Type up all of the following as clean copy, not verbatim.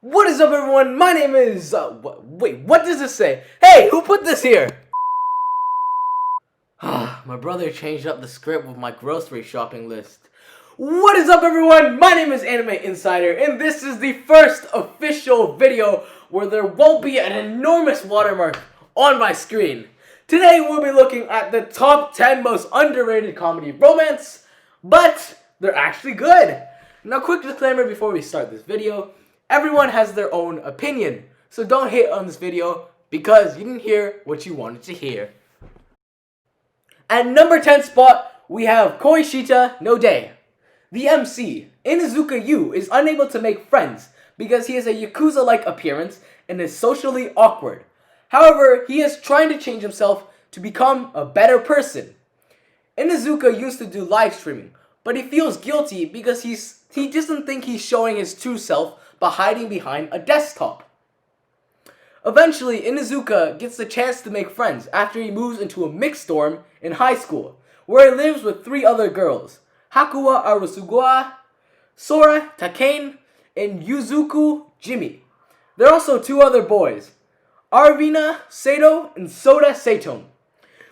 What is up, everyone? My name is, wait, what does this say? Hey, who put this here? My brother changed up the script with my grocery shopping list. What is up, everyone? My name is Anime Insider, and this is the first official video where there won't be an enormous watermark on my screen. Today, we'll be looking at the top 10 most underrated comedy romance, but they're actually good. Now, quick disclaimer before we start this video. Everyone has their own opinion, so don't hate on this video because you didn't hear what you wanted to hear. At number 10 spot, we have Koishita No. The MC, Inuzuka Yu, is unable to make friends because he has a Yakuza-like appearance and is socially awkward. However, he is trying to change himself to become a better person. Inuzuka used to do live streaming, but he feels guilty because he doesn't think he's showing his true self by hiding behind a desktop. Eventually, Inuzuka gets the chance to make friends after he moves into a mixed dorm in high school, where he lives with 3 other girls, Hakuwa Arasugawa, Sora Takane, and Yuzuku Jimmy. There are also 2 other boys, Arvina Sato and Soda Sato.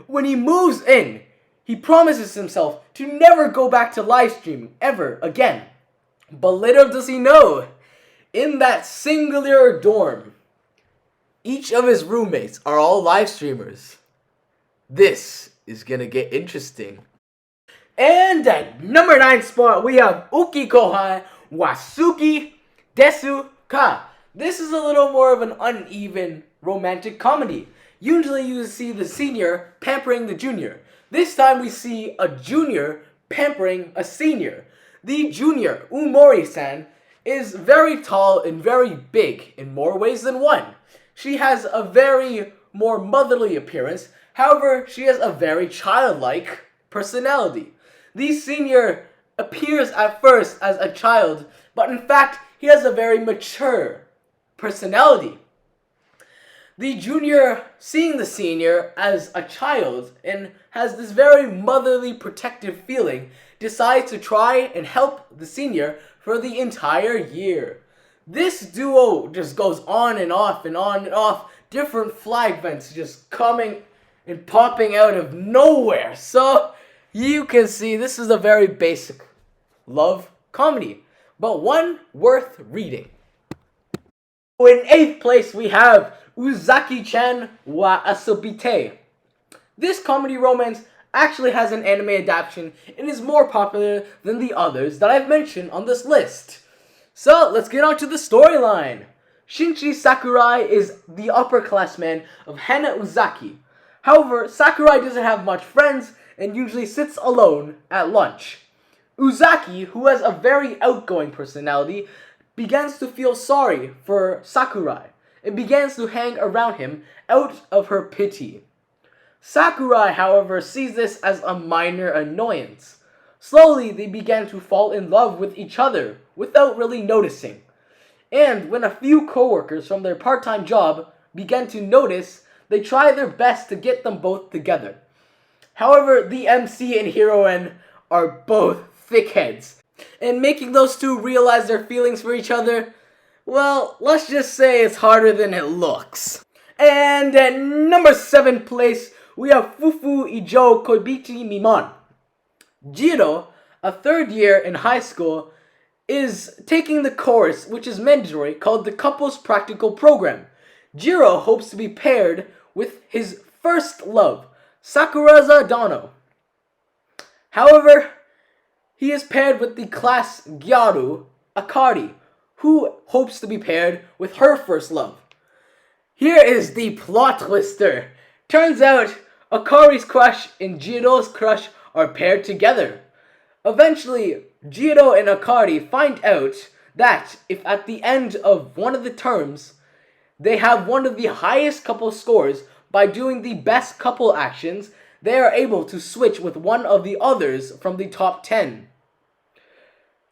When he moves in, he promises himself to never go back to live streaming ever again. But little does he know, in that singular dorm, each of his roommates are all live streamers. This is gonna get interesting. And at number 9 spot, we have Uki Kouhai, Wasuki, Desu, Ka. This is a little more of an uneven romantic comedy. Usually you see the senior pampering the junior. This time we see a junior pampering a senior. The junior, Umori-san, is very tall and very big in more ways than one. She has a very more motherly appearance. However, she has a very childlike personality. The senior appears at first as a child, but in fact, he has a very mature personality. The junior, seeing the senior as a child and has this very motherly protective feeling, decides to try and help the senior for the entire year. This duo just goes on and off and on and off, different flag vents just coming and popping out of nowhere. So you can see this is a very basic love comedy, but one worth reading. In 8th place, we have Uzaki-chan Wa Asobitai. This comedy romance actually has an anime adaptation and is more popular than the others that I've mentioned on this list. So let's get on to the storyline. Shinji Sakurai is the upperclassman of Hana Uzaki. However, Sakurai doesn't have much friends and usually sits alone at lunch. Uzaki, who has a very outgoing personality, begins to feel sorry for Sakurai and begins to hang around him out of her pity. Sakurai, however, sees this as a minor annoyance. Slowly, they began to fall in love with each other without really noticing. And when a few coworkers from their part-time job began to notice, they try their best to get them both together. However, the MC and heroine are both thickheads, and making those two realize their feelings for each other, well, let's just say it's harder than it looks. And at number 7 place, we have Fufu, Ijou, Koibito, Miman. Jiro, a 3rd year in high school, is taking the course, which is mandatory, called the Couples Practical Program. Jiro hopes to be paired with his first love, Sakurai San. However, he is paired with the class Gyaru, Akari, who hopes to be paired with her first love. Here is the plot twister. Turns out, Akari's crush and Jiro's crush are paired together. Eventually, Jiro and Akari find out that if at the end of one of the terms, they have one of the highest couple scores by doing the best couple actions, they are able to switch with one of the others from the top 10.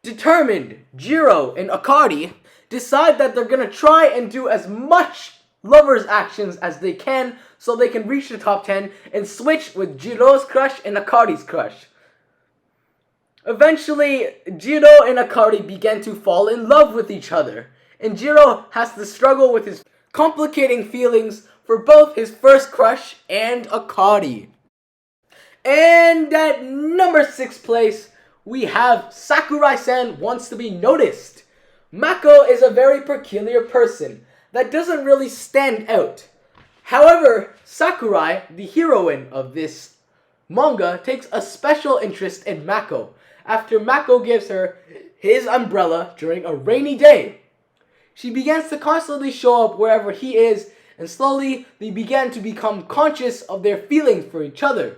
Determined, Jiro and Akari decide that they're gonna try and do as much lovers' actions as they can so they can reach the top 10 and switch with Jiro's crush and Akari's crush. Eventually, Jiro and Akari began to fall in love with each other, and Jiro has to struggle with his complicating feelings for both his first crush and Akari. And at number 6 place, we have Sakurai San Wants to Be Noticed. Mako is a very peculiar person that doesn't really stand out. However, Sakurai, the heroine of this manga, takes a special interest in Mako after Mako gives her his umbrella during a rainy day. She begins to constantly show up wherever he is, and slowly they begin to become conscious of their feelings for each other.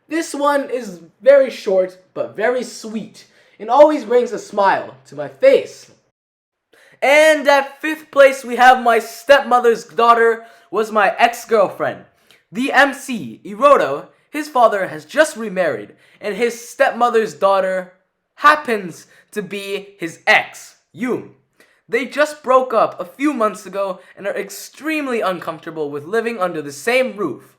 This one is very short but very sweet and always brings a smile to my face. And at 5th place, we have My Stepmother's Daughter Was My Ex-Girlfriend. The MC, Iroto, his father has just remarried, and his stepmother's daughter happens to be his ex, Yum. They just broke up a few months ago and are extremely uncomfortable with living under the same roof.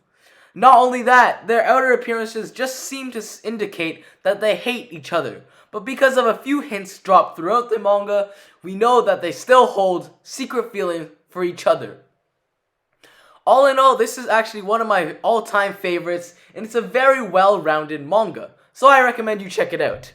Not only that, their outer appearances just seem to indicate that they hate each other. But because of a few hints dropped throughout the manga, we know that they still hold secret feelings for each other. All in all, this is actually one of my all-time favorites, and it's a very well-rounded manga, so I recommend you check it out.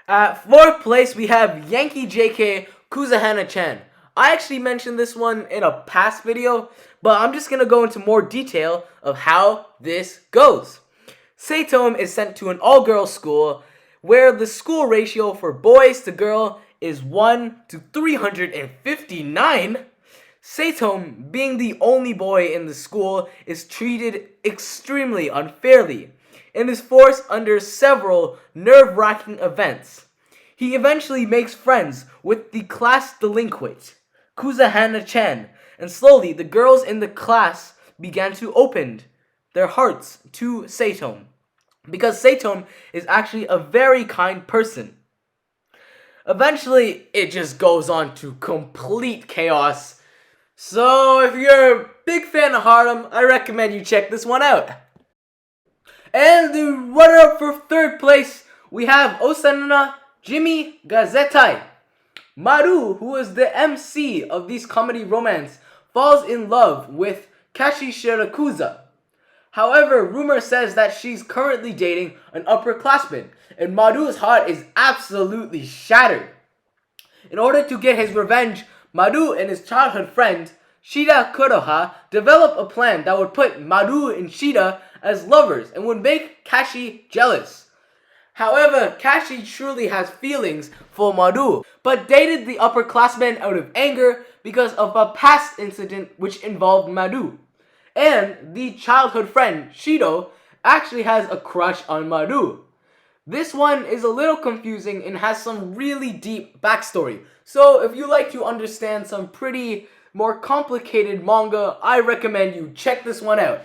At 4th place, we have Yankee JK Kuzuhana-chan. I actually mentioned this one in a past video, but I'm just going to go into more detail of how this goes. Saitome is sent to an all-girls school where the school ratio for boys to girl is 1 to 359. Saitome, being the only boy in the school, is treated extremely unfairly and is forced under several nerve-wracking events. He eventually makes friends with the class delinquent, Kuzuhana-chan, and slowly the girls in the class began to open their hearts to Saitome, because Saitome is actually a very kind person. Eventually, it just goes on to complete chaos. So if you're a big fan of Harlem, I recommend you check this one out. And the runner-up for 3rd place, we have Osananajimi Ga Zettai. Maru, who is the MC of these comedy romance, falls in love with Kashi Shirakuza. However, rumor says that she's currently dating an upperclassman, and Maru's heart is absolutely shattered. In order to get his revenge, Maru and his childhood friend, Shita Kuroha, develop a plan that would put Maru and Shita as lovers and would make Kashi jealous. However, Kashi truly has feelings for Maru, but dated the upperclassman out of anger because of a past incident which involved Maru. And the childhood friend, Shido, actually has a crush on Maru. This one is a little confusing and has some really deep backstory. So if you like to understand some pretty more complicated manga, I recommend you check this one out.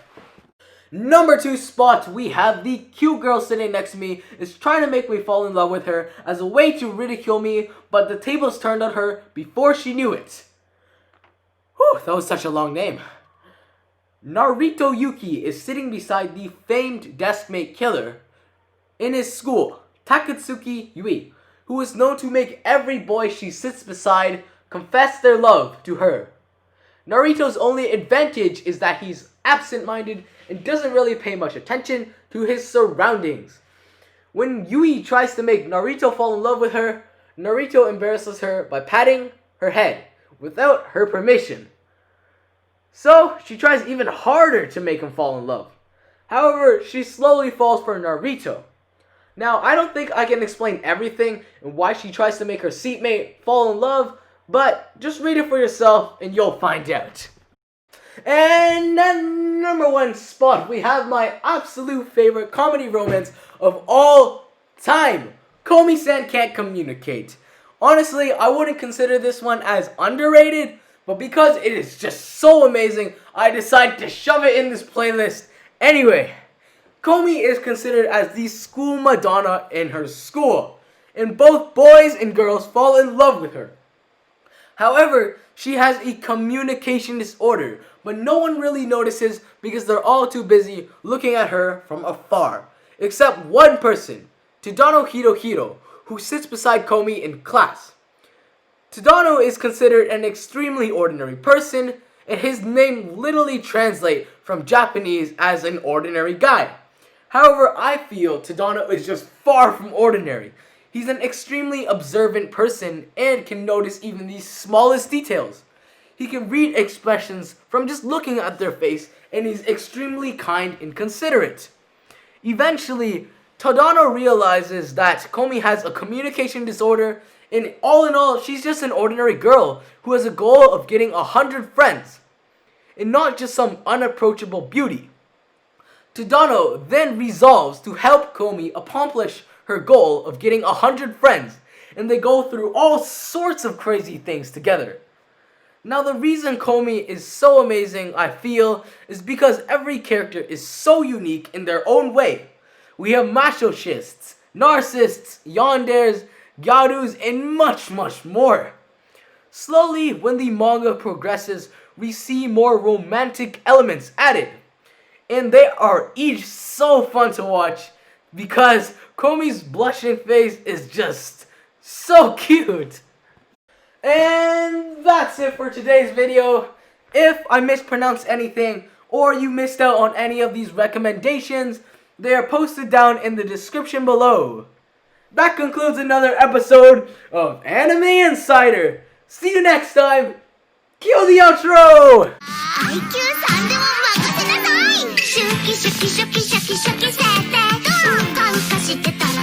Number 2 spot, we have the cute girl sitting next to me is trying to make me fall in love with her as a way to ridicule me, but the tables turned on her before she knew it. Whew, that was such a long name. Narito Yuki is sitting beside the famed deskmate killer in his school, Takatsuki Yui, who is known to make every boy she sits beside confess their love to her. Narito's only advantage is that he's absent-minded and doesn't really pay much attention to his surroundings. When Yui tries to make Narito fall in love with her, Narito embarrasses her by patting her head without her permission. So she tries even harder to make him fall in love. However, she slowly falls for Narito. Now, I don't think I can explain everything and why she tries to make her seatmate fall in love, but just read it for yourself and you'll find out. And at number 1 spot, we have my absolute favorite comedy romance of all time, Komi-san Can't Communicate. Honestly, I wouldn't consider this one as underrated, but because it is just so amazing, I decided to shove it in this playlist. Anyway, Komi is considered as the school Madonna in her school, and both boys and girls fall in love with her. However, she has a communication disorder, but no one really notices because they're all too busy looking at her from afar, except one person, Tadano Hirohiro, who sits beside Komi in class. Tadano is considered an extremely ordinary person, and his name literally translates from Japanese as an ordinary guy. However, I feel Tadano is just far from ordinary. He's an extremely observant person and can notice even the smallest details. He can read expressions from just looking at their face, and he's extremely kind and considerate. Eventually, Tadano realizes that Komi has a communication disorder, and in all, she's just an ordinary girl who has a goal of getting 100 friends, and not just some unapproachable beauty. Tadano then resolves to help Komi accomplish her goal of getting 100 friends, and they go through all sorts of crazy things together. Now, the reason Komi is so amazing, I feel, is because every character is so unique in their own way. We have masochists, narcissists, yanderes, gyarus, and much more. Slowly, when the manga progresses, we see more romantic elements added. And they are each so fun to watch because Komi's blushing face is just so cute. And that's it for today's video. If I mispronounced anything or you missed out on any of these recommendations, they are posted down in the description below. That concludes another episode of Anime Insider. See you next time. Cue the outro! シャキシャキシャキシャキ設定どうかうかしてたら